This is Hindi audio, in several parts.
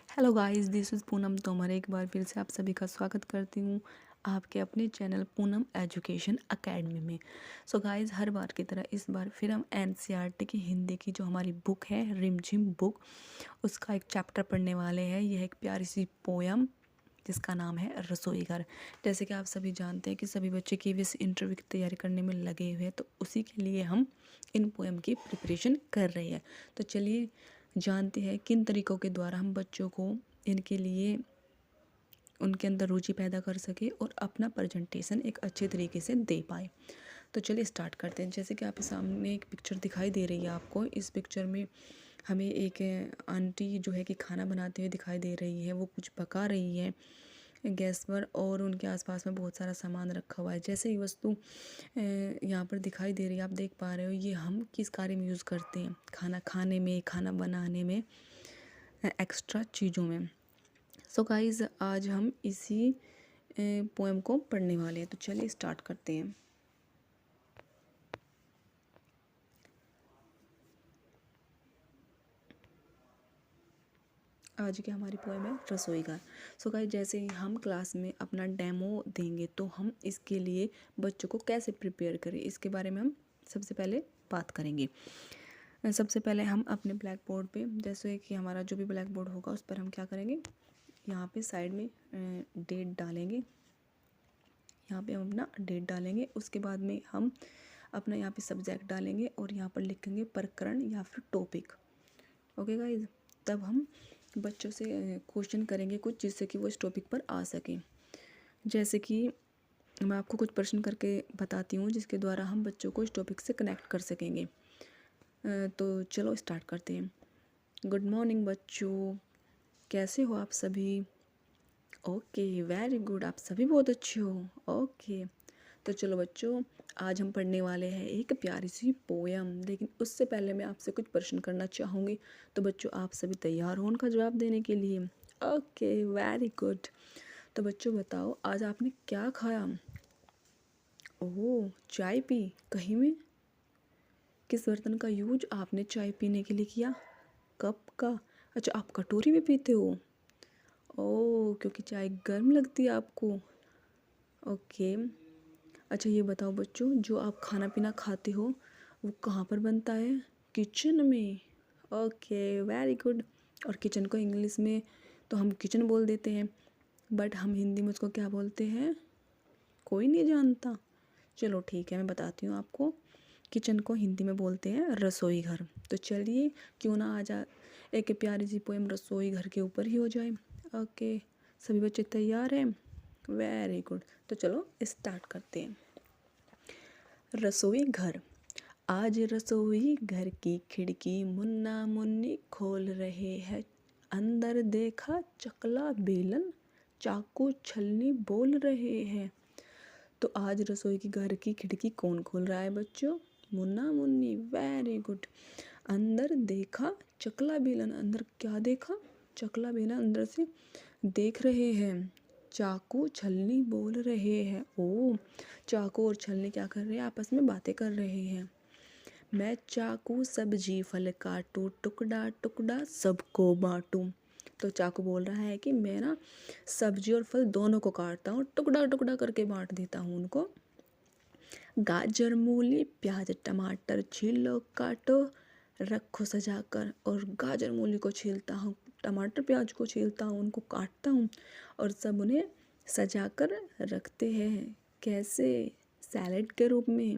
Hello guys, this is Poonam Tomar. एक बार फिर से आप सभी का स्वागत करती हूँ आपके अपने चैनल पूनम एजुकेशन एकेडमी में। सो गाइस, हर बार की तरह इस बार फिर हम एनसीईआरटी की हिंदी की जो हमारी बुक है रिमझिम बुक, उसका एक चैप्टर पढ़ने वाले हैं। यह एक प्यारी सी पोयम जिसका नाम है रसोई घर। जैसे कि आप सभी जानते हैं कि सभी बच्चे KVS इंटरव्यू की तैयारी करने में लगे हुए हैं, तो उसी के लिए हम इन पोएम की प्रिपरेशन कर रहे हैं। तो चलिए जानते हैं किन तरीक़ों के द्वारा हम बच्चों को इनके लिए उनके अंदर रुचि पैदा कर सके और अपना प्रेजेंटेशन एक अच्छे तरीके से दे पाए। तो चलिए स्टार्ट करते हैं। जैसे कि आपके सामने एक पिक्चर दिखाई दे रही है आपको। इस पिक्चर में हमें एक आंटी जो है कि खाना बनाते हुए दिखाई दे रही है। वो कुछ पका रही है गैस पर और उनके आसपास में बहुत सारा सामान रखा हुआ है। जैसे ही वस्तु यहाँ पर दिखाई दे रही है, आप देख पा रहे हो, ये हम किस कार्य में यूज़ करते हैं? खाना खाने में, खाना बनाने में, एक्स्ट्रा चीज़ों में। सो गाइज़, आज हम इसी पोएम को पढ़ने वाले हैं। तो चलिए स्टार्ट करते हैं। आज की हमारी पोएम है रसोई घर। सो गाइस, जैसे ही हम क्लास में अपना डेमो देंगे तो हम इसके लिए बच्चों को कैसे प्रिपेयर करें, इसके बारे में हम सबसे पहले बात करेंगे। सबसे पहले हम अपने ब्लैक बोर्ड पे, जैसे कि हमारा जो भी ब्लैक बोर्ड होगा उस पर हम क्या करेंगे, यहाँ पे साइड में डेट डालेंगे। यहाँ पे हम अपना डेट डालेंगे। उसके बाद में हम अपना यहाँ पे सब्जेक्ट डालेंगे और यहाँ पर लिखेंगे प्रकरण या फिर टॉपिक। ओके गाइज, तब हम बच्चों से क्वेश्चन करेंगे कुछ, जिससे कि वो इस टॉपिक पर आ सकें। जैसे कि मैं आपको कुछ प्रश्न करके बताती हूँ जिसके द्वारा हम बच्चों को इस टॉपिक से कनेक्ट कर सकेंगे। तो चलो स्टार्ट करते हैं। गुड मॉर्निंग बच्चों, कैसे हो आप सभी? ओके, वेरी गुड, आप सभी बहुत अच्छे हो। ओके, तो चलो बच्चों, आज हम पढ़ने वाले हैं एक प्यारी सी पोयम। लेकिन उससे पहले मैं आपसे कुछ प्रश्न करना चाहूँगी। तो बच्चों, आप सभी तैयार हो उनका जवाब देने के लिए? Okay, very good. तो बच्चों बताओ, आज आपने क्या खाया? ओह, चाय पी? कहीं में? किस बर्तन का यूज आपने चाय पीने के लिए किया? कप का? अच्छा, आप कटोरी में पीते हो? ओह, क्योंकि चाय गर्म लगती है आपको। ओके, अच्छा ये बताओ बच्चों, जो आप खाना पीना खाते हो वो कहाँ पर बनता है? किचन में। Okay, very good. और किचन को इंग्लिश में तो हम किचन बोल देते हैं, बट हम हिंदी में उसको क्या बोलते हैं? कोई नहीं जानता? चलो ठीक है, मैं बताती हूँ आपको। किचन को हिंदी में बोलते हैं रसोई घर। तो चलिए, क्यों ना आज एक प्यारी सी पोएम रसोई घर के ऊपर ही हो जाए। ओके, सभी बच्चे तैयार हैं? Very good. तो चलो स्टार्ट करते हैं। रसोई घर। आज रसोई घर की खिड़की मुन्ना मुन्नी खोल रहे हैं। अंदर देखा चकला बेलन चाकू छलनी बोल रहे हैं। तो आज रसोई की घर की खिड़की कौन खोल रहा है बच्चों? Munna Munni, very good. अंदर देखा चकला बेलन, अंदर क्या देखा? चकला बेलन अंदर से देख रहे हैं। चाकू छलनी बोल रहे हैं। ओ, चाकू और छलनी क्या कर रहे हैं? आपस में बातें कर रहे हैं। मैं चाकू सब्जी फल काटूं, टुकड़ा टुकड़ा सबको बांटूं। तो चाकू बोल रहा है कि मैं ना सब्जी और फल दोनों को काटता हूँ, टुकड़ा टुकड़ा करके बांट देता हूँ उनको। गाजर मूली प्याज टमाटर छीलो काटो रखो सजा कर। और गाजर मूली को छीलता हूँ, टमाटर प्याज को छीलता हूँ, उनको काटता हूँ और सब उन्हें सजा कर रखते हैं। कैसे? सैलेड के रूप में।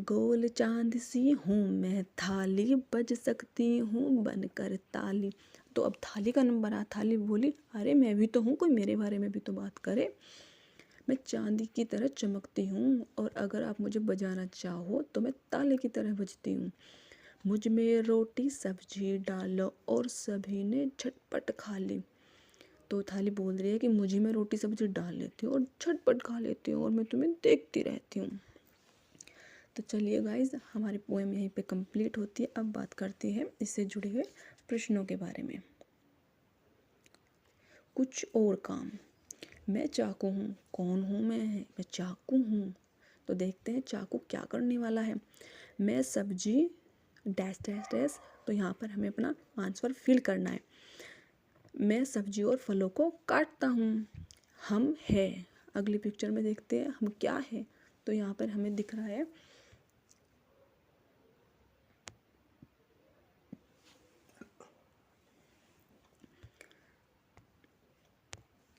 गोल चांद सी हूँ मैं, थाली बज सकती हूँ बनकर ताली। तो अब थाली का नंबर आ, थाली बोली अरे मैं भी तो हूँ, कोई मेरे बारे में भी तो बात करे। मैं चांदी की तरह चमकती हूँ और अगर आप मुझे बजाना चाहो तो मैं ताले की तरह बजती हूँ। मुझ में रोटी सब्जी डालो और सभी ने झटपट खा ली। तो थाली बोल रही है कि मुझे में रोटी सब्जी डाल लेती हूँ और झटपट खा लेती हूँ और मैं तुम्हें देखती रहती हूँ। तो चलिए गाइज, हमारी पोएम यहीं पे कंप्लीट होती है। अब बात करते हैं इससे जुड़े हुए प्रश्नों के बारे में। कुछ और काम। मैं चाकू हूँ, कौन हूँ मैं चाकू हूँ। तो देखते हैं चाकू क्या करने वाला है। मैं सब्जी डैश डैश डैश, तो यहाँ पर हमें अपना आंसर फिल करना है। मैं सब्जी और फलों को काटता हूँ। हम है, अगली पिक्चर में देखते हैं हम क्या है। तो यहाँ पर हमें दिख रहा है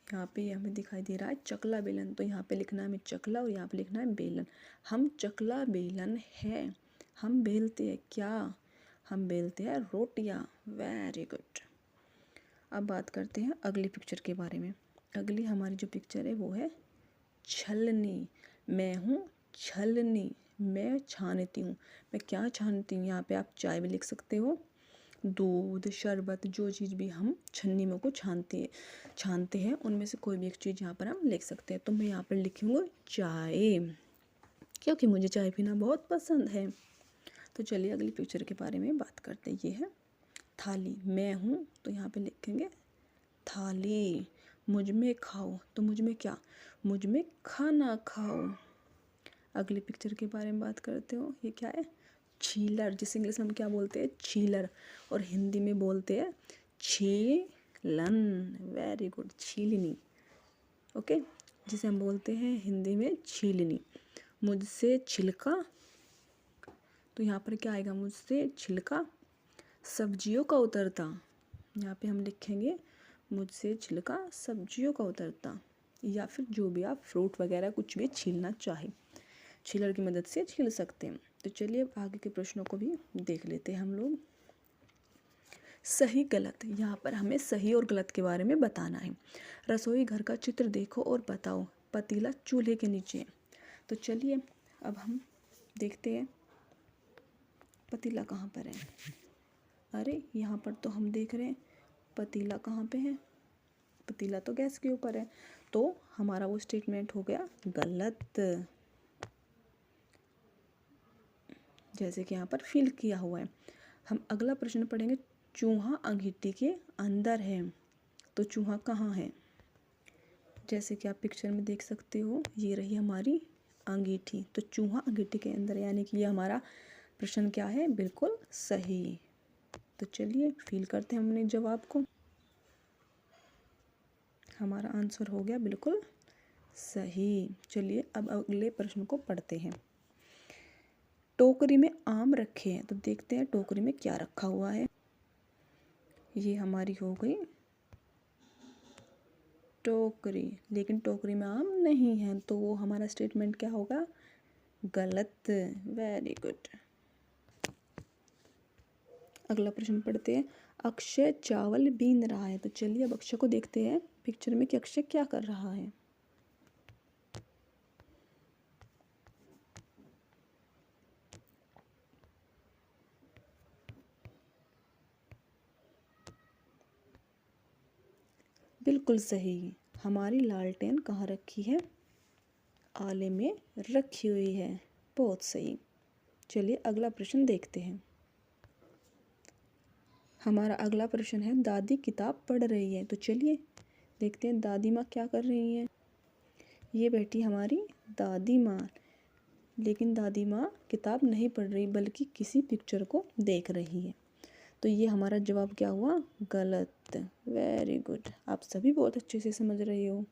यहाँ पे हमें दिखाई दे रहा है चकला बेलन। तो यहाँ पे लिखना है हमें चकला और यहाँ पे लिखना है बेलन। हम चकला बेलन है। हम बेलते हैं क्या? हम बेलते हैं रोटियाँ। Very good. अब बात करते हैं अगली पिक्चर के बारे में। अगली हमारी जो पिक्चर है वो है छलनी। मैं हूँ छलनी, मैं छानती हूँ। मैं क्या छानती हूँ? यहाँ पे आप चाय भी लिख सकते हो, दूध, शरबत, जो चीज़ भी हम छन्नी में को छानते हैं उनमें से कोई भी एक चीज़ यहाँ पर हम लिख सकते हैं। तो मैं यहाँ पर लिखूँगी चाय, क्योंकि मुझे चाय पीना बहुत पसंद है। तो चलिए अगली पिक्चर के बारे में बात करते हैं। ये है थाली। मैं हूँ तो यहाँ पे लिखेंगे थाली। मुझ में खाओ, तो मुझ में क्या? मुझ में खाना खाओ। अगली पिक्चर के बारे में बात करते हो। ये क्या है? छीलर, जिसे इंग्लिश में हम क्या बोलते हैं? छीलर, और हिंदी में बोलते हैं छीलन। Very good, छीलनी। ओके, जिसे हम बोलते हैं हिंदी में छीलनी। मुझसे छिलका, तो यहाँ पर क्या आएगा? मुझसे छिलका सब्जियों का उतरता। यहाँ पे हम लिखेंगे मुझसे छिलका सब्जियों का उतरता, या फिर जो भी आप फ्रूट वगैरह कुछ भी छीलना चाहे छीलर की मदद से छील सकते हैं। तो चलिए अब आगे के प्रश्नों को भी देख लेते हैं हम लोग। सही गलत, यहाँ पर हमें सही और गलत के बारे में बताना है। रसोई घर का चित्र देखो और बताओ। पतीला चूल्हे के नीचे है। तो चलिए अब हम देखते हैं पतीला कहाँ पर है। अरे यहाँ पर तो हम देख रहे हैं पतीला कहाँ पे है? पतीला तो गैस के ऊपर है। तो हमारा वो स्टेटमेंट हो गया गलत, जैसे कि यहाँ पर फिल किया हुआ है। हम अगला प्रश्न पढ़ेंगे। चूहा अंगीठी के अंदर है। तो चूहा कहाँ है? जैसे कि आप पिक्चर में देख सकते हो, ये रही हमारी अंगीठी। तो चूहा अंगीठी के अंदर, यानी कि ये हमारा प्रश्न क्या है? बिल्कुल सही। तो चलिए फिल करते हैं हमने जवाब को। हमारा आंसर हो गया बिल्कुल सही। चलिए अब अगले प्रश्न को पढ़ते हैं। टोकरी में आम रखे हैं। तो देखते हैं टोकरी में क्या रखा हुआ है। ये हमारी हो गई टोकरी, लेकिन टोकरी में आम नहीं है। तो वो हमारा स्टेटमेंट क्या होगा? गलत। Very good. अगला प्रश्न पढ़ते हैं। अक्षय चावल बीन रहा है। तो चलिए अब अक्षय को देखते हैं पिक्चर में कि अक्षय क्या कर रहा है। बिल्कुल सही। हमारी लालटेन कहाँ रखी है? आले में रखी हुई है। बहुत सही। चलिए अगला प्रश्न देखते हैं। हमारा अगला प्रश्न है दादी किताब पढ़ रही है। तो चलिए देखते हैं दादी माँ क्या कर रही हैं। ये बैठी हमारी दादी माँ, लेकिन दादी माँ किताब नहीं पढ़ रही बल्कि किसी पिक्चर को देख रही है। तो ये हमारा जवाब क्या हुआ? गलत। वेरी गुड, आप सभी बहुत अच्छे से समझ रहे हो।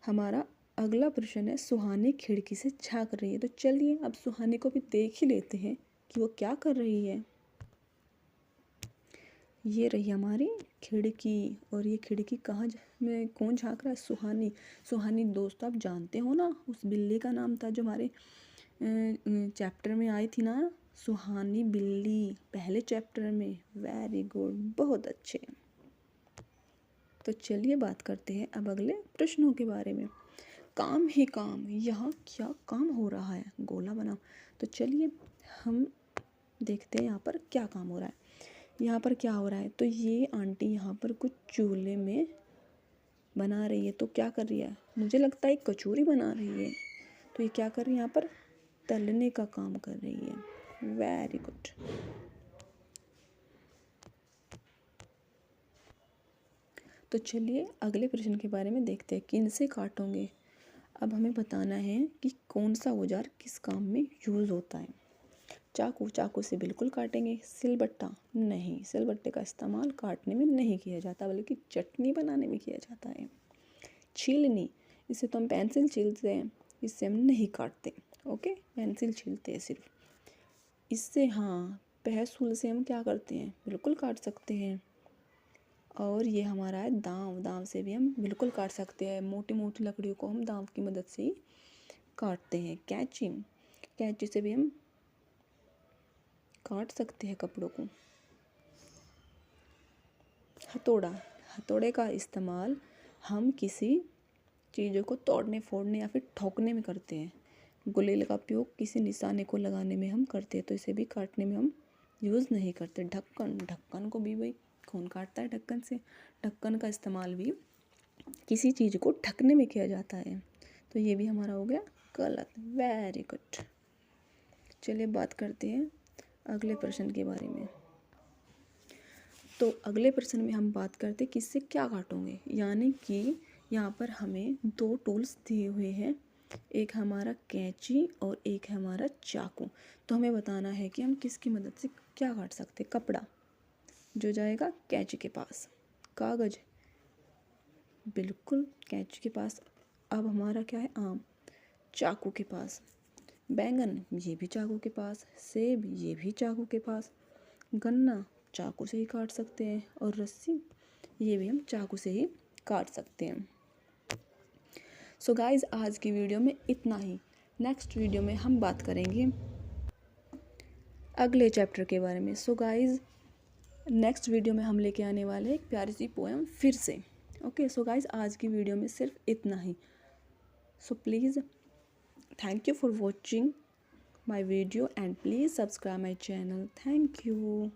हमारा अगला प्रश्न है सुहानी खिड़की से झांक रही है। तो चलिए अब सुहानी को भी देख ही लेते हैं कि वो क्या कर रही है। ये रही हमारी खिड़की, और ये खिड़की कहाँ में कौन झांक रहा है? सुहानी। सुहानी दोस्त आप जानते हो ना, उस बिल्ली का नाम था जो हमारे चैप्टर में आई थी ना, सुहानी बिल्ली, पहले चैप्टर में। वेरी गुड, बहुत अच्छे। तो चलिए बात करते हैं अब अगले प्रश्नों के बारे में। काम ही काम, यहाँ क्या काम हो रहा है? गोला बनाओ। तो चलिए हम देखते हैं यहाँ पर क्या काम हो रहा है। यहाँ पर क्या हो रहा है? तो ये आंटी यहाँ पर कुछ चूल्हे में बना रही है। तो क्या कर रही है? मुझे लगता है कचौरी बना रही है। तो ये क्या कर रही है? यहाँ पर तलने का काम कर रही है। Very good. तो चलिए अगले प्रश्न के बारे में देखते हैं। किन से काटोगे? अब हमें बताना है कि कौन सा औजार किस काम में यूज़ होता है। चाकू, चाकू से बिल्कुल काटेंगे। सिलबट्टा, नहीं, सिलबट्टे का इस्तेमाल काटने में नहीं किया जाता बल्कि चटनी बनाने में किया जाता है। छीलनी, इससे तो हम पेंसिल छीलते हैं, इससे हम नहीं काटते। ओके, पेंसिल छीलते हैं सिर्फ। इससे हाँ, पहसुल से हम क्या करते हैं, बिल्कुल काट सकते हैं। और ये हमारा है दांव, दांव से भी हम बिल्कुल काट सकते हैं। मोटी मोटी लकड़ियों को हम दांव की मदद से ही काटते हैं। कैंची, कैंची से भी हम काट सकते हैं कपड़ों को। हथौड़ा, हथौड़े का इस्तेमाल हम किसी चीज़ों को तोड़ने फोड़ने या फिर ठोकने में करते हैं। गुलेल का उपयोग किसी निशाने को लगाने में हम करते हैं, तो इसे भी काटने में हम यूज़ नहीं करते। ढक्कन, ढक्कन को भी भाई कौन काटता है ढक्कन से। ढक्कन का इस्तेमाल भी किसी चीज़ को ढकने में किया जाता है, तो ये भी हमारा हो गया गलत। Very good. चलिए बात करते हैं अगले प्रश्न के बारे में। तो अगले प्रश्न में हम बात करते हैं किससे क्या काटोगे, यानी कि यहाँ पर हमें दो टूल्स दिए हुए हैं, एक हमारा कैंची और एक है हमारा चाकू। तो हमें बताना है कि हम किसकी मदद से क्या काट सकते हैं। कपड़ा जो जाएगा कैंची के पास, कागज़ बिल्कुल कैंची के पास। अब हमारा क्या है, आम, चाकू के पास। बैंगन, ये भी चाकू के पास। सेब, ये भी चाकू के पास। गन्ना चाकू से ही काट सकते हैं। और रस्सी, ये भी हम चाकू से ही काट सकते हैं। सो गाइज़, आज की वीडियो में इतना ही। नेक्स्ट वीडियो में हम बात करेंगे अगले चैप्टर के बारे में। सो गाइज़, नेक्स्ट वीडियो में हम लेके आने वाले हैं एक प्यारी सी पोएम फिर से। ओके, सो गाइज़, आज की वीडियो में सिर्फ इतना ही। So please, thank you for watching my video and please subscribe my channel. Thank you.